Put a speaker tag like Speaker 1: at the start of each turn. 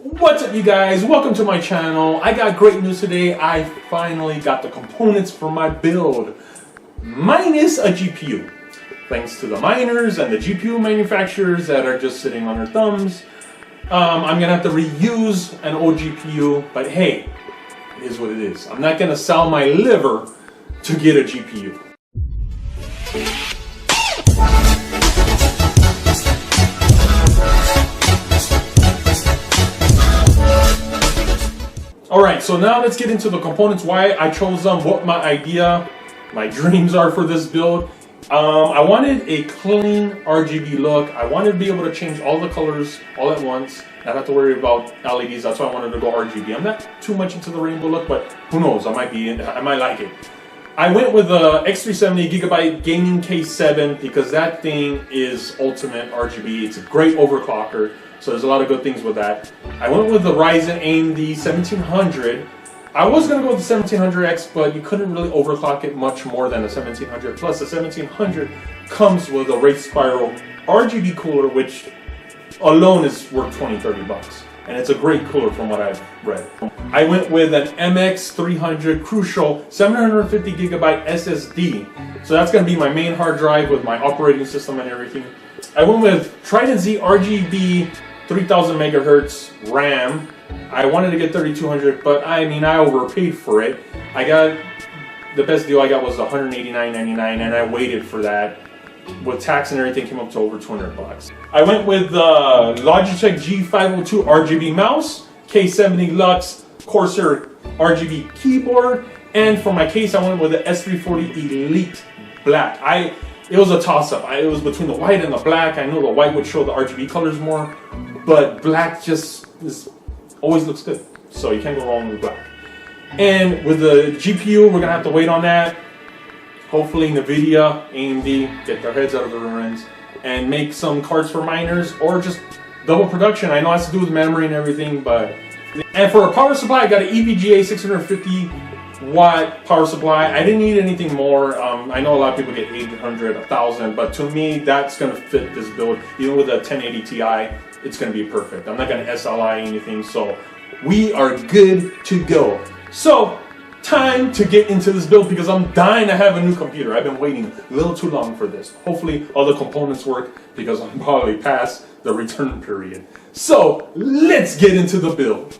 Speaker 1: What's up, you guys? Welcome to my channel. I got great news today. I finally got the components for my build, minus a GPU. Thanks to the miners and the GPU manufacturers that are just sitting on their thumbs. I'm gonna have to reuse an old GPU, but hey, it is what it is. I'm not gonna sell my liver to get a GPU. Alright, so now let's get into the components, why I chose them, what my idea, my dreams are for this build. I wanted a clean RGB look. I wanted to be able to change all the colors all at once, not have to worry about LEDs. That's why I wanted to go RGB. I'm not too much into the rainbow look, but who knows, I might like it. I went with the X370 Gigabyte Gaming K7 because that thing is ultimate RGB. It's a great overclocker. So there's a lot of good things with that. I went with the Ryzen AMD 1700. I was going to go with the 1700X, but you couldn't really overclock it much more than a 1700. Plus, the 1700 comes with a Wraith Spiral RGB cooler, which alone is worth 20-30 bucks. And it's a great cooler from what I've read. I went with an MX300 Crucial 750 gigabyte SSD. So that's going to be my main hard drive with my operating system and everything. I went with TridentZ RGB 3000 megahertz RAM. I wanted to get 3200, but I mean, I overpaid for it. The best deal I got was $189.99, and I waited for that. With tax and everything, came up to over 200 bucks. I went with the Logitech G502 RGB mouse, K70 Lux Corsair RGB keyboard, and for my case, I went with the S340 Elite Black. It was a toss-up. It was between the white and the black. I know the white would show the RGB colors more, but black just always looks good. So you can't go wrong with black. And with the GPU, we're gonna have to wait on that. Hopefully NVIDIA, AMD get their heads out of their reins and make some cards for miners, or just double production. I know it has to do with memory and everything, but... And for a power supply, I got an EVGA 650 watt power supply. I didn't need anything more. I know a lot of people get 800, 1000, but to me, that's gonna fit this build. Even with a 1080 Ti, it's gonna be perfect. I'm not gonna SLI anything, so we are good to go. So, time to get into this build because I'm dying to have a new computer. I've been waiting a little too long for this. Hopefully all the components work because I'm probably past the return period. So let's get into the build.